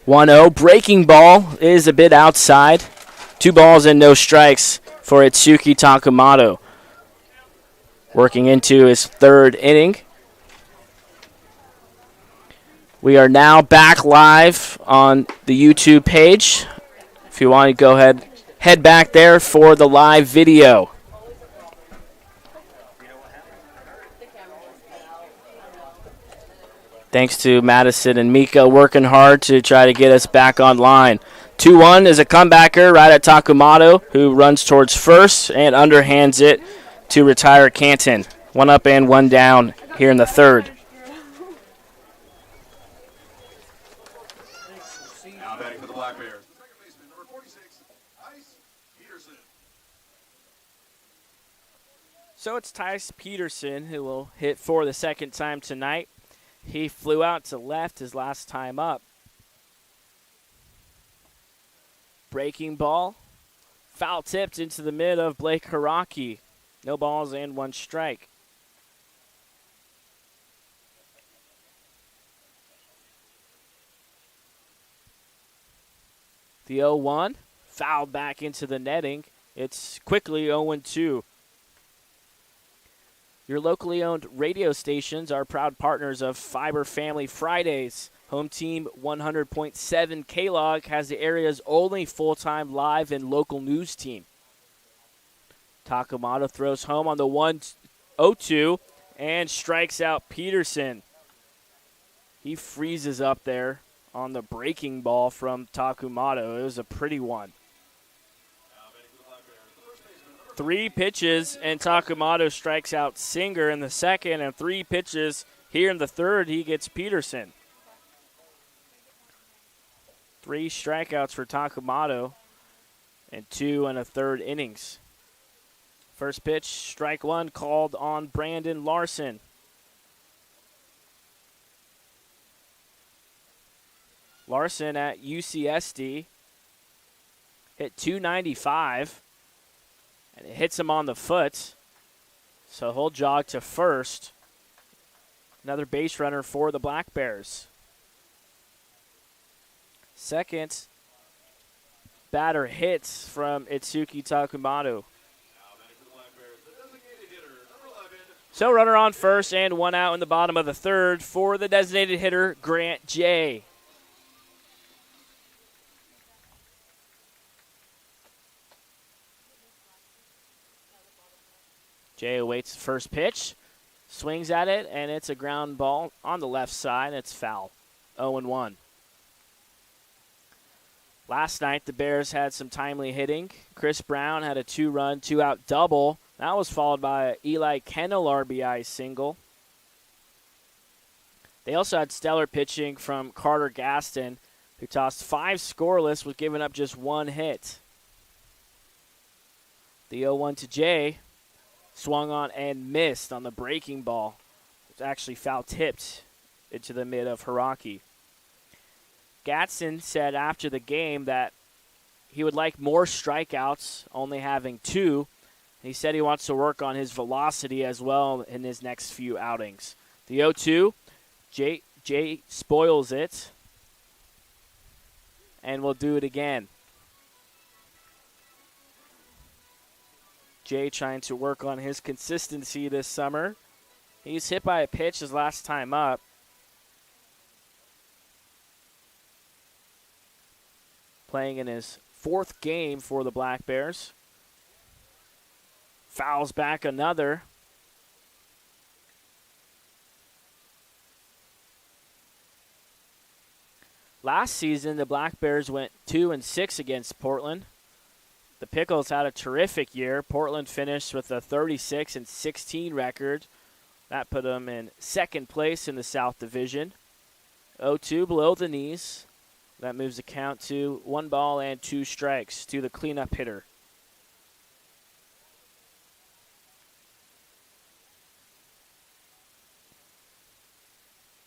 1-0. Breaking ball is a bit outside. 2 balls and no strikes for Itsuki Takamoto. Working into his 3rd inning. We are now back live on the YouTube page. If you want to go ahead, head back there for the live video. Thanks to Madison and Mika working hard to try to get us back online. 2-1 is a comebacker right at Takamoto, who runs towards first and underhands it to retire Canton. 1 up and 1 down here in the 3rd. Now batting for the Black Bears. So it's Tice Peterson who will hit for the 2nd time tonight. He flew out to left his last time up. Breaking ball. Foul tipped into the mid of Blake Hiraki. No balls and 1 strike. The 0-1. Fouled back into the netting. It's quickly 0-2. Your locally owned radio stations are proud partners of Fiber Family Fridays. Home Team 100.7 K-Log has the area's only full-time live and local news team. Takamoto throws home on the 1-0-2 and strikes out Peterson. He freezes up there on the breaking ball from Takamoto. It was a pretty one. 3 pitches, and Takamoto strikes out Singer in the 2nd, and 3 pitches here in the 3rd, he gets Peterson. 3 strikeouts for Takamoto and 2 1/3 innings. First pitch, strike 1, called on Brandon Larson. Larson at UCSD hit .295. And it hits him on the foot, so he'll jog to first. Another base runner for the Black Bears. Second batter hits from Itsuki Takamoto. So runner on first and 1 out in the bottom of the 3rd for the designated hitter, Grant J. Jay awaits the first pitch, swings at it, and it's a ground ball on the left side. It's foul. 0-1. Last night, the Bears had some timely hitting. Chris Brown had a 2-run, 2-out double. That was followed by an Eli Kennel RBI single. They also had stellar pitching from Carter Gaston, who tossed 5 scoreless with giving up just 1 hit. The 0-1 to Jay. Swung on and missed on the breaking ball. It was actually foul-tipped into the mid of Hiraki. Gatson said after the game that he would like more strikeouts, only having 2. He said he wants to work on his velocity as well in his next few outings. The 0-2, Jay spoils it, and will do it again. Jay trying to work on his consistency this summer. He's hit by a pitch his last time up. Playing in his 4th game for the Black Bears. Fouls back another. Last season, the Black Bears went 2-6 against Portland. The Pickles had a terrific year. Portland finished with a 36-16 record. That put them in 2nd place in the South Division. 0-2 below the knees. That moves the count to 1 ball and 2 strikes to the cleanup hitter.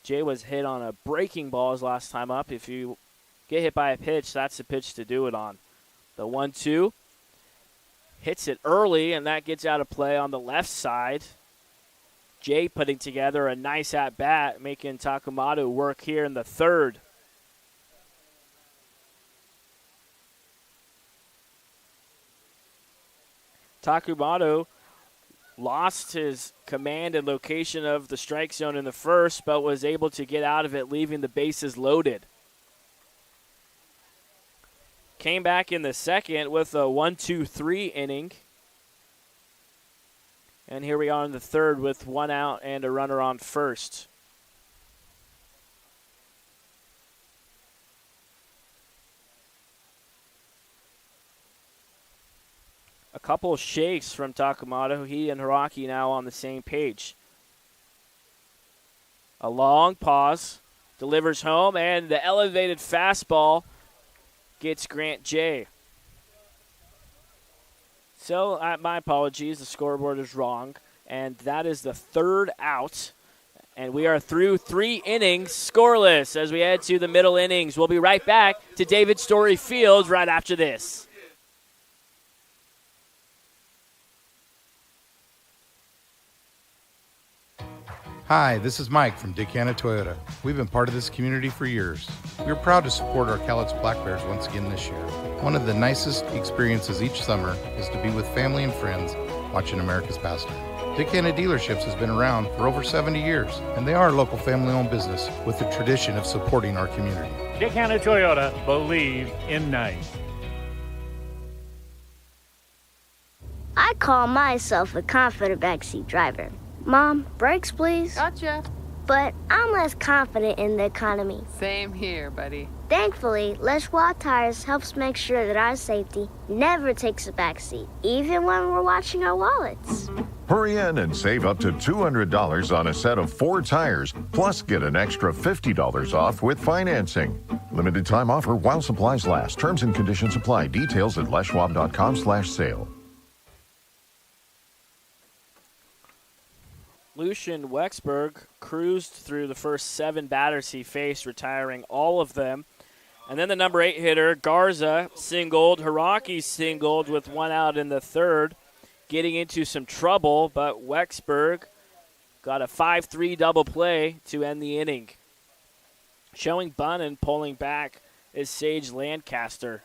Jay was hit on a breaking ball his last time up. If you get hit by a pitch, that's the pitch to do it on. The 1-2 hits it early, and that gets out of play on the left side. Jay putting together a nice at-bat, making Takamoto work here in the 3rd. Takamoto lost his command and location of the strike zone in the first, but was able to get out of it, leaving the bases loaded. Came back in the second with a 1-2-3 inning. And here we are in the third with one out and a runner on first. A couple of shakes from Takamoto. He and Hiraki now on the same page. A long pause. Delivers home, and the elevated fastball gets Grant J. So, my apologies, the scoreboard is wrong. And that is the third out. And we are through 3 innings scoreless as we head to the middle innings. We'll be right back to David Story Field right after this. Hi, this is Mike from Dick Hanna Toyota. We've been part of this community for years. We're proud to support our Cowlitz Black Bears once again this year. One of the nicest experiences each summer is to be with family and friends watching America's pastime. Dick Hanna Dealerships has been around for over 70 years, and they are a local family-owned business with a tradition of supporting our community. Dick Hanna Toyota, believe in nice. I call myself a confident backseat driver. Mom, brakes, please. Gotcha. But I'm less confident in the economy. Same here, buddy. Thankfully, Les Schwab Tires helps make sure that our safety never takes a backseat, even when we're watching our wallets. Hurry in and save up to $200 on a set of 4 tires, plus get an extra $50 off with financing. Limited time offer while supplies last. Terms and conditions apply. Details at leschwab.com/sale. Lucian Wexberg cruised through the first 7 batters he faced, retiring all of them. And then the number 8 hitter, Garza, singled. Hiraki singled with 1 out in the third, getting into some trouble, but Wexberg got a 5-3 double play to end the inning. Showing bunt and pulling back is Sage Lancaster.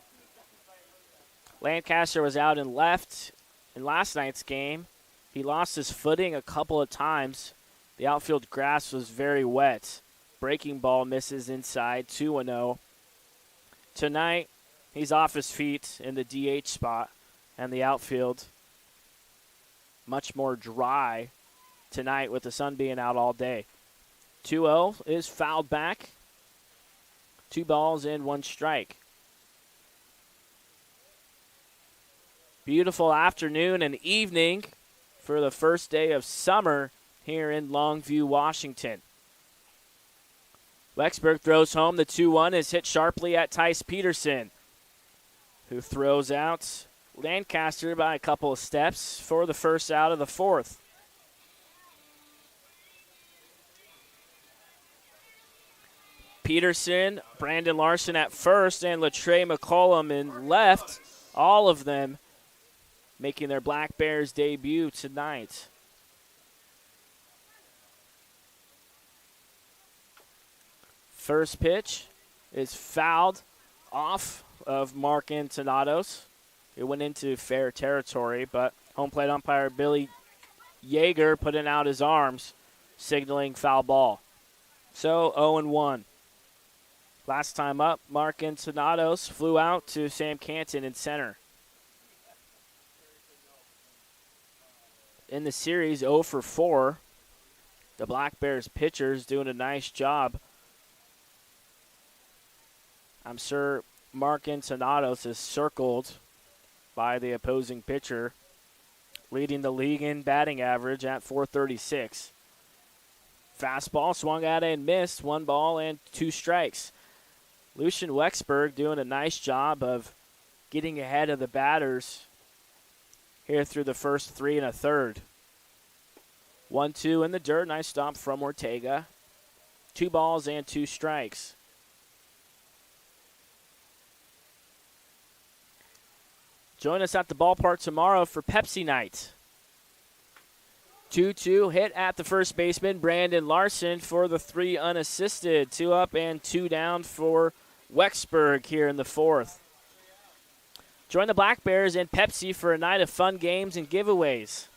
Lancaster was out and left in last night's game. He lost his footing a couple of times. The outfield grass was very wet. Breaking ball misses inside, 2-0. Tonight, he's off his feet in the DH spot, and the outfield much more dry tonight with the sun being out all day. 2-0 is fouled back. 2 balls and 1 strike. Beautiful afternoon and evening for the first day of summer here in Longview, Washington. Wexberg throws home. The 2-1 is hit sharply at Tice Peterson, who throws out Lancaster by a couple of steps for the first out of the fourth. Peterson, Brandon Larson at first, and Latre McCollum in left. All of them making their Black Bears debut tonight. First pitch is fouled off of Mark Antinados. It went into fair territory, but home plate umpire Billy Yeager putting out his arms, signaling foul ball. So 0-1. Last time up, Mark Antinados flew out to Sam Canton in center. In the series, 0 for 4. The Black Bears pitchers doing a nice job. I'm sure Mark Antinados is circled by the opposing pitcher, leading the league in batting average at .436. Fastball swung at and missed. 1 ball and 2 strikes. Lucian Wexberg doing a nice job of getting ahead of the batters here through the first 3 1/3. 1-2 in the dirt. Nice stop from Ortega. 2 balls and 2 strikes. Join us at the ballpark tomorrow for Pepsi Night. 2-2 hit at the first baseman, Brandon Larson, for the 3 unassisted. 2 up and 2 down for Wexberg here in the fourth. Join the Black Bears and Pepsi for a night of fun games and giveaways.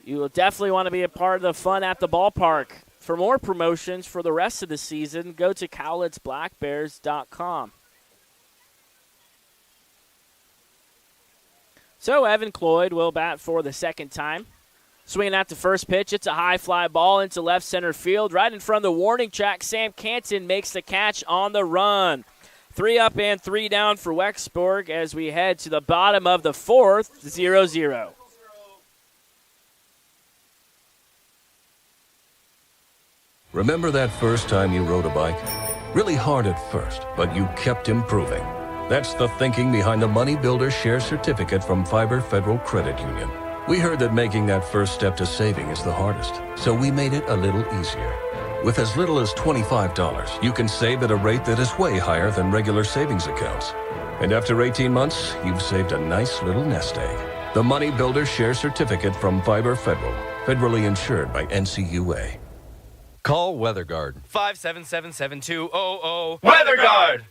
You will definitely want to be a part of the fun at the ballpark. For more promotions for the rest of the season, go to CowlitzBlackBears.com. So Evan Cloyd will bat for the second time. Swinging at the first pitch, it's a high fly ball into left center field. Right in front of the warning track, Sam Canton makes the catch on the run. 3 up and 3 down for Wexberg as we head to the bottom of the fourth, 0-0. Remember that first time you rode a bike? Really hard at first, but you kept improving. That's the thinking behind the Money Builder Share Certificate from Fiber Federal Credit Union. We heard that making that first step to saving is the hardest, so we made it a little easier. With as little as $25, you can save at a rate that is way higher than regular savings accounts. And after 18 months, you've saved a nice little nest egg. The Money Builder Share Certificate from Fiber Federal, federally insured by NCUA. Call WeatherGuard. 577-7200. WeatherGuard!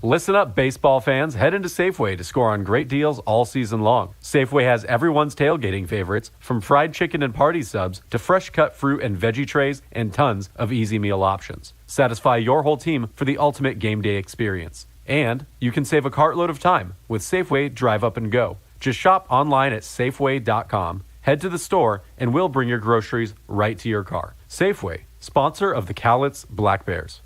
Listen up, baseball fans. Head into Safeway to score on great deals all season long. Safeway has everyone's tailgating favorites, from fried chicken and party subs to fresh-cut fruit and veggie trays and tons of easy meal options. Satisfy your whole team for the ultimate game day experience. And you can save a cartload of time with Safeway Drive Up and Go. Just shop online at Safeway.com, head to the store, and we'll bring your groceries right to your car. Safeway, sponsor of the Cowlitz Black Bears.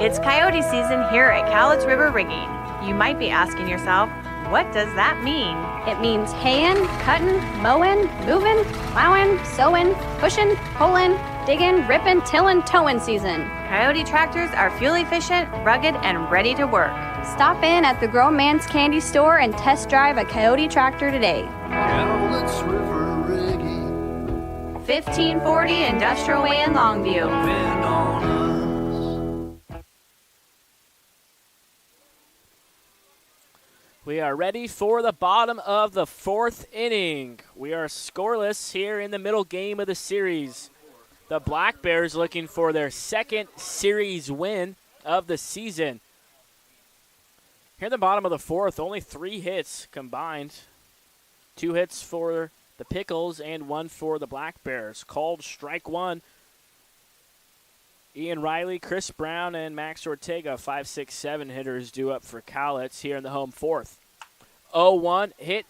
It's coyote season here at Cowlitz River Rigging. You might be asking yourself, what does that mean? It means haying, cutting, mowing, moving, plowing, sowing, pushing, pulling, digging, ripping, tilling, towing season. Coyote tractors are fuel efficient, rugged, and ready to work. Stop in at the Grown Man's Candy Store and test drive a Coyote tractor today. Cowlitz River Rigging. 1540 Industrial Way in Longview. Depend on us. We are ready for the bottom of the fourth inning. We are scoreless here in the middle game of the series. The Black Bears looking for their second series win of the season. Here in the bottom of the fourth, only 3 hits combined. 2 hits for the Pickles and 1 for the Black Bears. Called strike 1. Ian Riley, Chris Brown, and Max Ortega, 5, 6, 7 hitters due up for Cowlitz here in the home fourth. 0-1 hit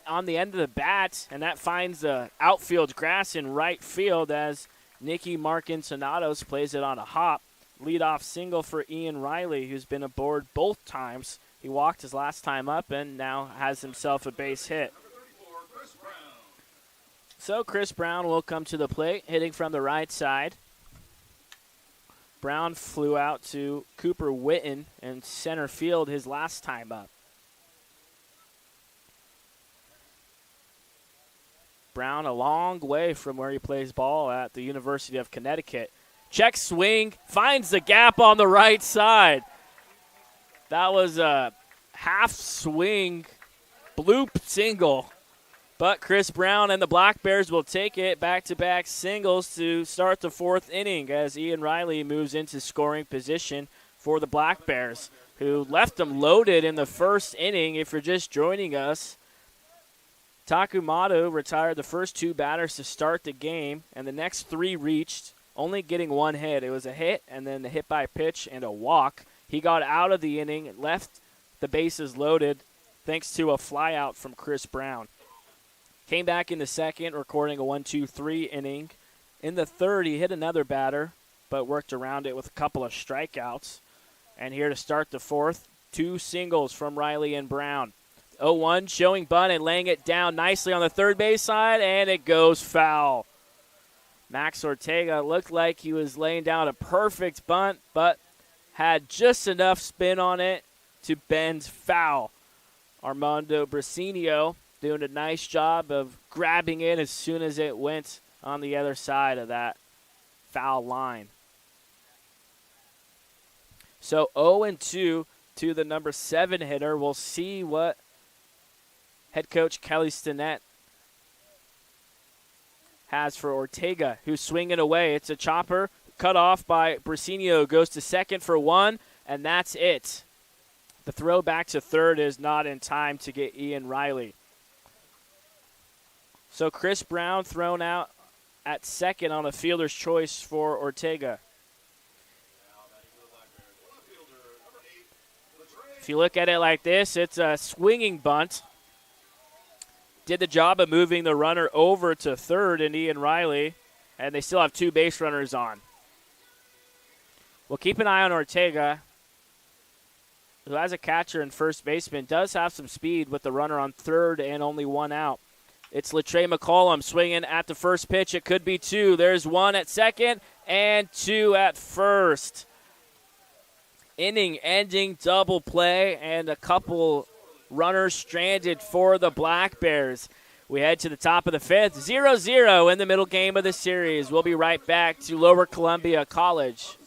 on the end of the bat, and that finds the outfield grass in right field as Nicky Markinsonatos plays it on a hop. Leadoff single for Ian Riley, who's been aboard both times. He walked his last time up and now has himself a base hit. So Chris Brown will come to the plate, hitting from the right side. Brown flew out to Cooper Witten in center field his last time up. Brown a long way from where he plays ball at the University of Connecticut. Check swing, finds the gap on the right side. That was a half swing bloop single. But Chris Brown and the Black Bears will take it, back-to-back singles to start the fourth inning as Ian Riley moves into scoring position for the Black Bears, who left them loaded in the first inning. If you're just joining us, Takamoto retired the first 2 batters to start the game, and the next 3 reached, only getting 1 hit. It was a hit, and then the hit by pitch and a walk. He got out of the inning, left the bases loaded, thanks to a flyout from Chris Brown. Came back in the second, recording a 1-2-3 inning. In the third, he hit another batter, but worked around it with a couple of strikeouts. And here to start the fourth, 2 singles from Riley and Brown. 0-1, showing bunt and laying it down nicely on the third base side, and it goes foul. Max Ortega looked like he was laying down a perfect bunt, but had just enough spin on it to bend foul. Armando Brisinian doing a nice job of grabbing it as soon as it went on the other side of that foul line. So 0-2 to the number 7 hitter. We'll see what head coach Kelly Stinnett has for Ortega, who's swinging away. It's a chopper cut off by Brisinian, goes to second for 1, and that's it. The throw back to third is not in time to get Ian Riley. So Chris Brown thrown out at second on a fielder's choice for Ortega. If you look at it like this, it's a swinging bunt. Did the job of moving the runner over to third and Ian Riley, and they still have 2 base runners on. We'll keep an eye on Ortega, who has a catcher and first baseman, does have some speed with the runner on third and only 1 out. It's Latrey McCollum swinging at the first pitch. It could be 2. There's 1 at second and 2 at first. Inning-ending double play and a couple runners stranded for the Black Bears. We head to the top of the 5th, 0-0 in the middle game of the series. We'll be right back to Lower Columbia College.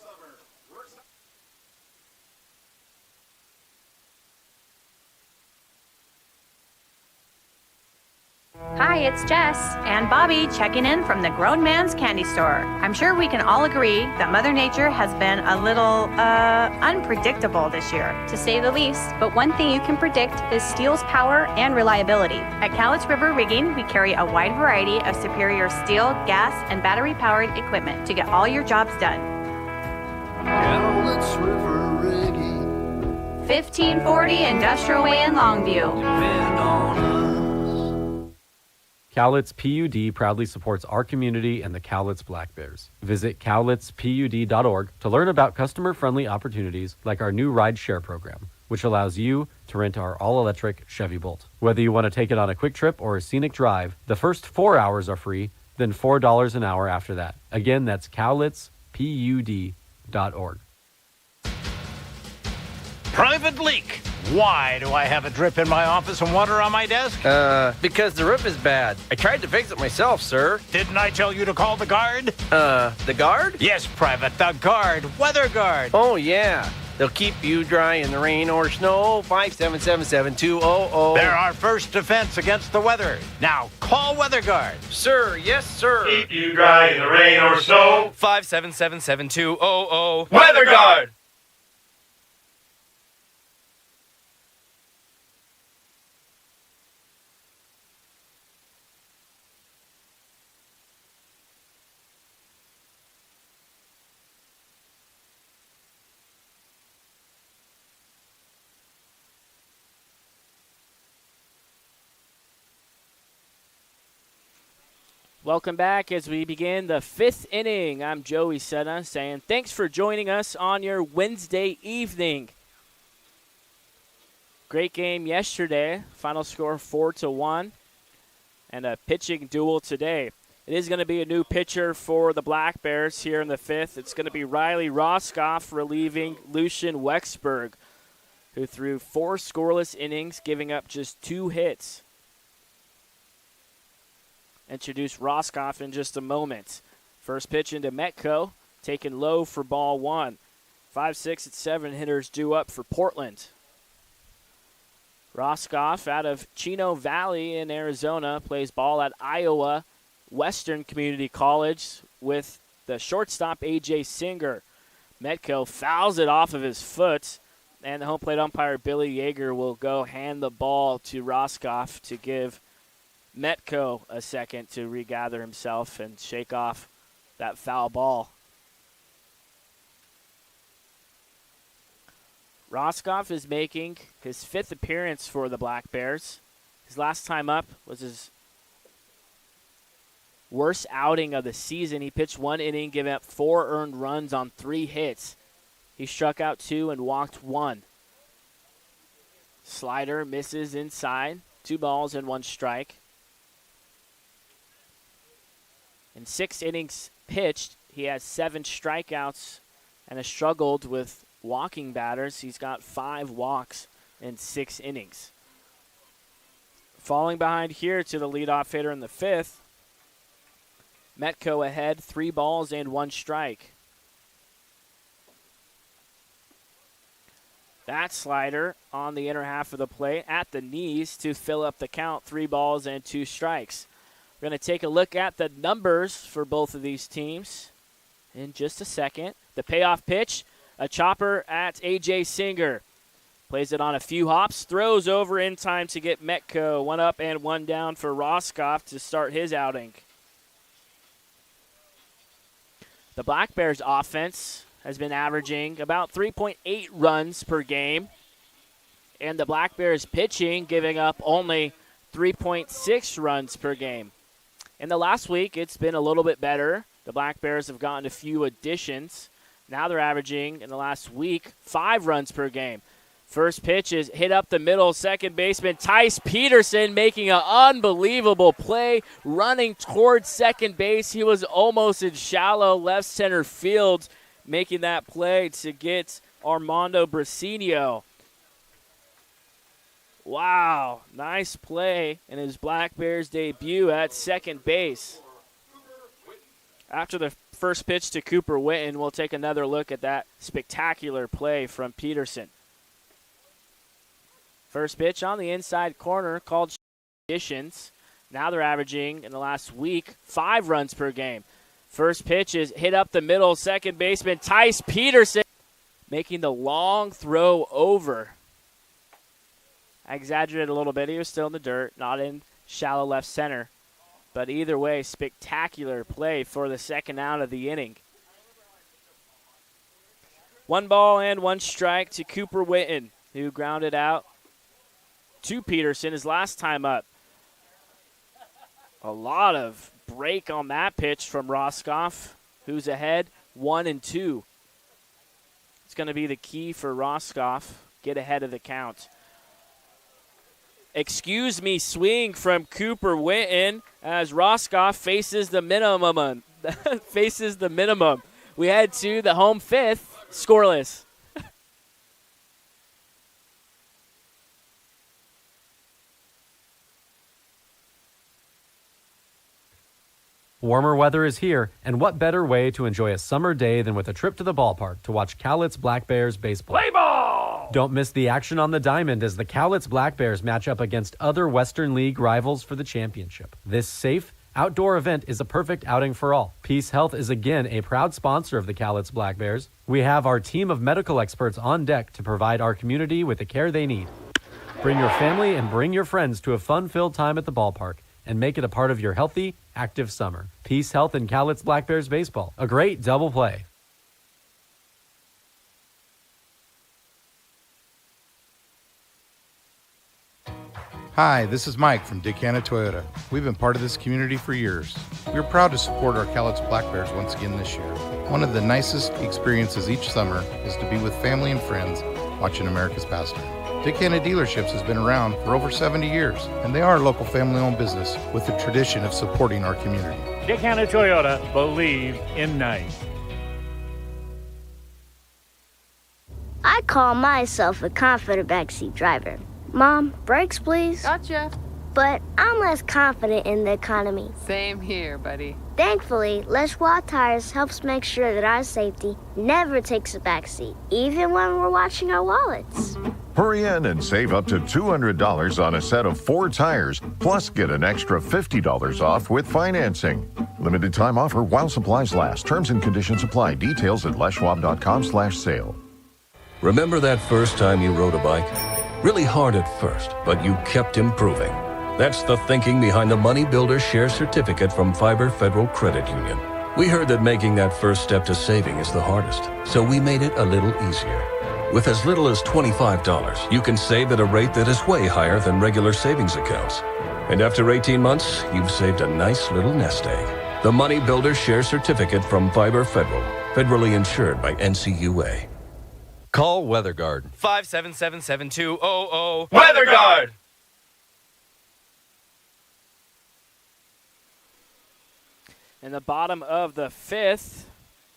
Hi, it's Jess. And Bobby checking in from the Grown Man's Candy Store. I'm sure we can all agree that Mother Nature has been a little, unpredictable this year. To say the least, but one thing you can predict is steel's power and reliability. At Cowlitz River Rigging, we carry a wide variety of superior steel, gas, and battery-powered equipment to get all your jobs done. Cowlitz River Rigging. 1540 Industrial Way in Longview. Depend on us. Cowlitz PUD proudly supports our community and the Cowlitz Black Bears. Visit cowlitzpud.org to learn about customer-friendly opportunities like our new ride share program, which allows you to rent our all-electric Chevy Bolt. Whether you want to take it on a quick trip or a scenic drive, the first 4 hours are free, then $4 an hour after that. Again, that's cowlitzpud.org. Private leak. Why do I have a drip in my office and water on my desk? Because the roof is bad. I tried to fix it myself, sir. Didn't I tell you to call the guard? The guard? Yes, Private, the guard. Weather guard. Oh, yeah. They'll keep you dry in the rain or snow. 577-7200. They're our first defense against the weather. Now, call Weather Guard. Sir, yes, sir. Keep you dry in the rain or snow. 577-7200. Weather Guard. Welcome back as we begin the 5th inning. I'm Joey Sena saying thanks for joining us on your Wednesday evening. Great game yesterday. Final score 4-1 and a pitching duel today. It is going to be a new pitcher for the Black Bears here in the 5th. It's going to be Riley Roskoff relieving Lucian Wexberg, who threw 4 scoreless innings, giving up just 2 hits. Introduce Roskoff in just a moment. First pitch into Metco, taken low for ball 1. 5, 6, and 7 hitters due up for Portland. Roskoff out of Chino Valley in Arizona plays ball at Iowa Western Community College with the shortstop A.J. Singer. Metco fouls it off of his foot, and the home plate umpire Billy Yeager will go hand the ball to Roskoff to give Metco a second to regather himself and shake off that foul ball. Roskoff is making his 5th appearance for the Black Bears. His last time up was his worst outing of the season. He pitched 1 inning, giving up 4 earned runs on 3 hits. He struck out 2 and walked 1. Slider misses inside. 2 balls and 1 strike. In 6 innings pitched, he has 7 strikeouts and has struggled with walking batters. He's got 5 walks in 6 innings. Falling behind here to the leadoff hitter in the 5th, Metco ahead, 3 balls and 1 strike. That slider on the inner half of the plate at the knees to fill up the count, 3 balls and 2 strikes. We're going to take a look at the numbers for both of these teams in just a second. The payoff pitch, a chopper at A.J. Singer. Plays it on a few hops, throws over in time to get Metco. 1 up and 1 down for Roskoff to start his outing. The Black Bears offense has been averaging about 3.8 runs per game. And the Black Bears pitching giving up only 3.6 runs per game. In the last week, it's been a little bit better. The Black Bears have gotten a few additions. Now they're averaging, in the last week, 5 runs per game. First pitch is hit up the middle. Second baseman Tice Peterson making an unbelievable play, running towards second base. He was almost in shallow left center field, making that play to get Armando Brisinian. Wow, nice play in his Black Bears debut at second base. After the first pitch to Cooper Witten, we'll take another look at that spectacular play from Peterson. First pitch on the inside corner called conditions. Now they're averaging, in the last week, 5 runs per game. First pitch is hit up the middle. Second baseman Tice Peterson making the long throw over. I exaggerated a little bit. He was still in the dirt, not in shallow left center. But either way, spectacular play for the second out of the inning. 1 ball and 1 strike to Cooper Witten, who grounded out to Peterson his last time up. A lot of break on that pitch from Roskoff, who's ahead 1-2. It's going to be the key for Roskoff. Get ahead of the count. Excuse me, swing from Cooper Witten as Roskoff faces the minimum. faces the minimum. We head to the home 5th, scoreless. Warmer weather is here, and what better way to enjoy a summer day than with a trip to the ballpark to watch Cowlitz Black Bears baseball. Play ball! Don't miss the action on the diamond as the Cowlitz Black Bears match up against other Western League rivals for the championship. This safe, outdoor event is a perfect outing for all. Peace Health is again a proud sponsor of the Cowlitz Black Bears. We have our team of medical experts on deck to provide our community with the care they need. Bring your family and bring your friends to a fun-filled time at the ballpark and make it a part of your healthy, active summer. Peace Health and Cowlitz Black Bears baseball. A great double play. Hi, this is Mike from Dicana Toyota. We've been part of this community for years. We're proud to support our Cowlitz Black Bears once again this year. One of the nicest experiences each summer is to be with family and friends watching America's pastime. Dicana Dealerships has been around for over 70 years, and they are a local family-owned business with a tradition of supporting our community. Dicana Toyota, believe in nice. I call myself a confident backseat driver. Mom, brakes, please. Gotcha. But I'm less confident in the economy. Same here, buddy. Thankfully, Les Wall Tires helps make sure that our safety never takes a backseat, even when we're watching our wallets. Hurry in and save up to $200 on a set of 4 tires, plus get an extra $50 off with financing. Limited time offer while supplies last. Terms and conditions apply. Details at leschwab.com/sale. Remember that first time you rode a bike? Really hard at first, but you kept improving. That's the thinking behind the Money Builder Share Certificate from Fiber Federal Credit Union. We heard that making that first step to saving is the hardest, so we made it a little easier. With as little as $25, you can save at a rate that is way higher than regular savings accounts. And after 18 months, you've saved a nice little nest egg. The Money Builder Share Certificate from Fiber Federal, federally insured by NCUA. Call WeatherGuard. 577-7200. WeatherGuard! In the bottom of the 5th,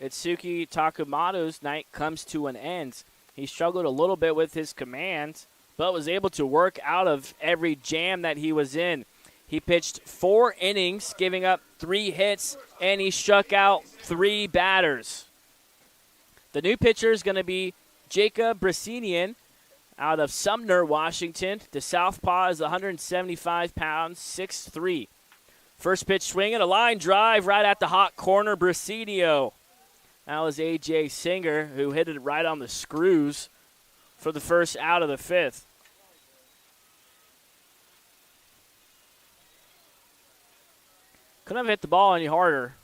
Itsuki Takamoto's night comes to an end. He struggled a little bit with his command, but was able to work out of every jam that he was in. He pitched 4 innings, giving up 3 hits, and he struck out 3 batters. The new pitcher is going to be Jacob Brisinian out of Sumner, Washington. The southpaw is 175 pounds, 6'3". First pitch swinging, a line drive right at the hot corner, Brisinian. That was A.J. Singer, who hit it right on the screws. for the first out of the fifth. Couldn't have hit the ball any harder.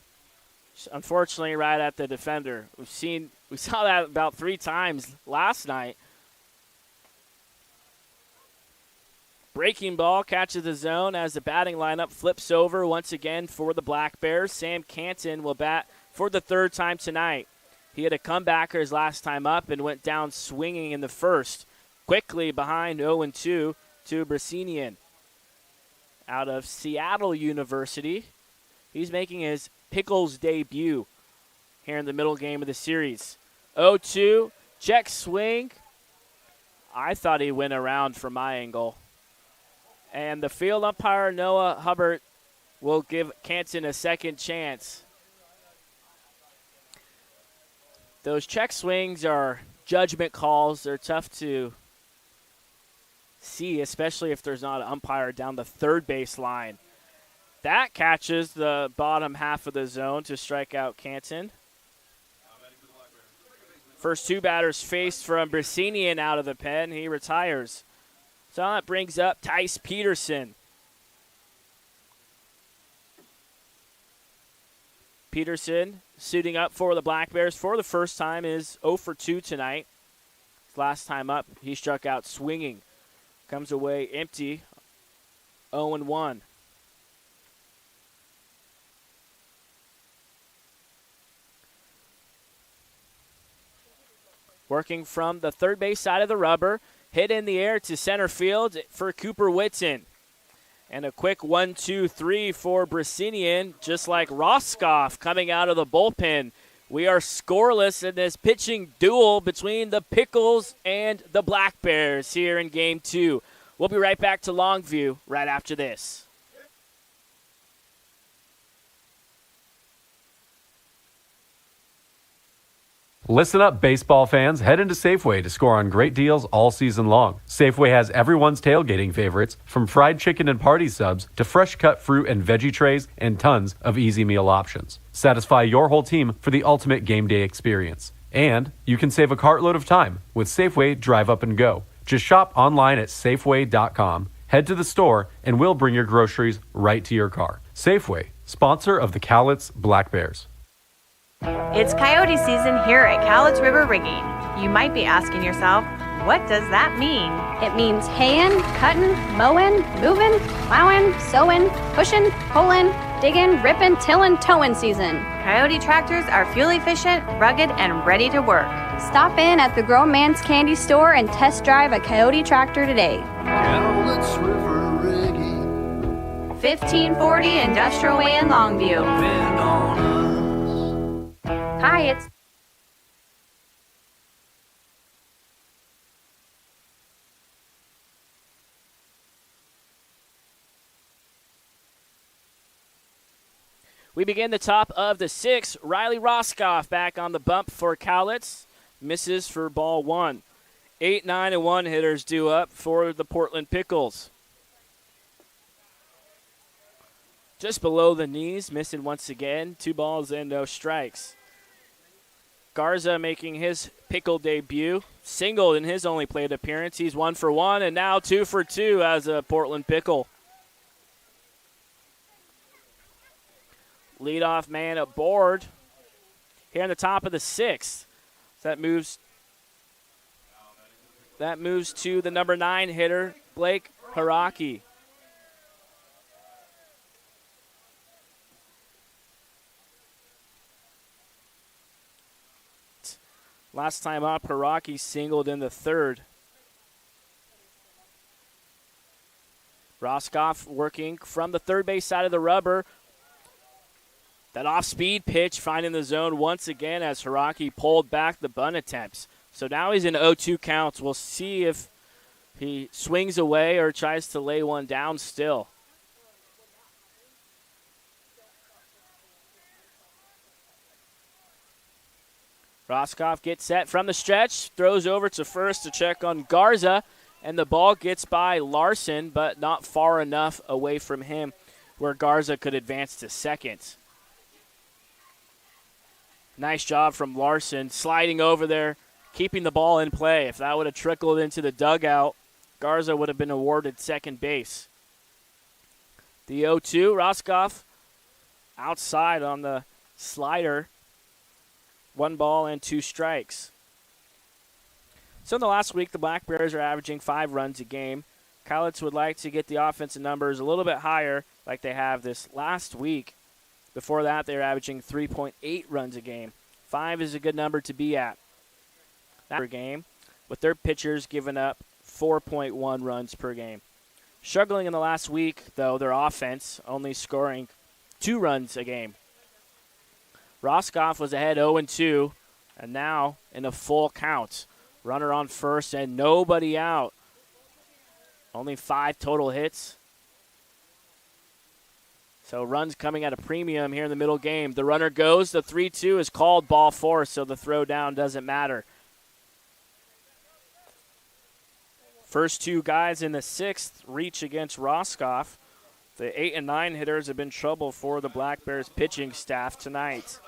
Unfortunately, right at the defender. We saw that about 3 times last night. Breaking ball catches the zone as the batting lineup flips over once again for the Black Bears. Sam Canton will bat for the 3rd time tonight. He had a comebacker his last time up and went down swinging in the first. Quickly behind 0-2 to Brisinian. Out of Seattle University, he's making his Pickles debut here in the middle game of the series. 0-2, check swing. I thought he went around from my angle. And the field umpire, Noah Hubbard, will give Canton a second chance. Those check swings are judgment calls. They're tough to see, especially if there's not an umpire down the third base line. That catches the bottom half of the zone to strike out Canton. First 2 batters faced from Brisinian out of the pen. He retires. So that brings up Tice Peterson. Peterson suiting up for the Black Bears for the first time is 0-2 tonight. Last time up, he struck out swinging. Comes away empty, 0-1. Working from the third base side of the rubber, hit in the air to center field for Cooper Whitten. And a quick 1-2-3 for Brisinian, just like Roskoff coming out of the bullpen. We are scoreless in this pitching duel between the Pickles and the Black Bears here in Game 2. We'll be right back to Longview right after this. Listen up, baseball fans. Head into Safeway to score on great deals all season long. Safeway has everyone's tailgating favorites, from fried chicken and party subs to fresh cut fruit and veggie trays and tons of easy meal options. Satisfy your whole team for the ultimate game day experience. And you can save a cartload of time with Safeway Drive Up and Go. Just shop online at Safeway.com, head to the store, and we'll bring your groceries right to your car. Safeway, sponsor of the Cowlitz Black Bears. It's coyote season here at Cowlitz River Rigging. You might be asking yourself, what does that mean? It means haying, cutting, mowing, moving, plowing, sowing, pushing, pulling, digging, ripping, tilling, towing season. Coyote tractors are fuel efficient, rugged, and ready to work. Stop in at the Grown Man's Candy Store and test drive a Coyote tractor today. Cowlitz River Rigging. 1540 Industrial Way in Longview. Depend on us. Hi, it's We begin the top of the 6th. Riley Roskoff back on the bump for Cowlitz. Misses for ball 1. 8, 9, and 1 hitters due up for the Portland Pickles. Just below the knees, missing once again. 2 balls and no strikes. Garza making his Pickle debut. Singled in his only plate appearance. He's 1 for 1 and now 2 for 2 as a Portland Pickle. Leadoff man aboard here in the top of the 6th. That moves to the number 9 hitter, Blake Haraki. Last time up, Haraki singled in the 3rd. Roskoff working from the third base side of the rubber. That off-speed pitch finding the zone once again as Haraki pulled back the bunt attempts. So now he's in 0-2 counts. We'll see if he swings away or tries to lay one down still. Roskoff gets set from the stretch, throws over to first to check on Garza, and the ball gets by Larson, but not far enough away from him where Garza could advance to second. Nice job from Larson, sliding over there, keeping the ball in play. If that would have trickled into the dugout, Garza would have been awarded second base. The 0-2, Roskoff outside on the slider. 1 ball and 2 strikes. So in the last week, the Black Bears are averaging 5 runs a game. Cowlitz would like to get the offensive numbers a little bit higher like they have this last week. Before that, they were averaging 3.8 runs a game. 5 is a good number to be at per game, with their pitchers giving up 4.1 runs per game. Struggling in the last week, though, their offense only scoring 2 runs a game. Roskoff was ahead 0-2, and now in a full count. Runner on first and nobody out. Only 5 total hits. So runs coming at a premium here in the middle game. The runner goes. The 3-2 is called ball 4, so the throw down doesn't matter. First 2 guys in the 6th reach against Roskoff. The 8 and 9 hitters have been trouble for the Black Bears pitching staff tonight.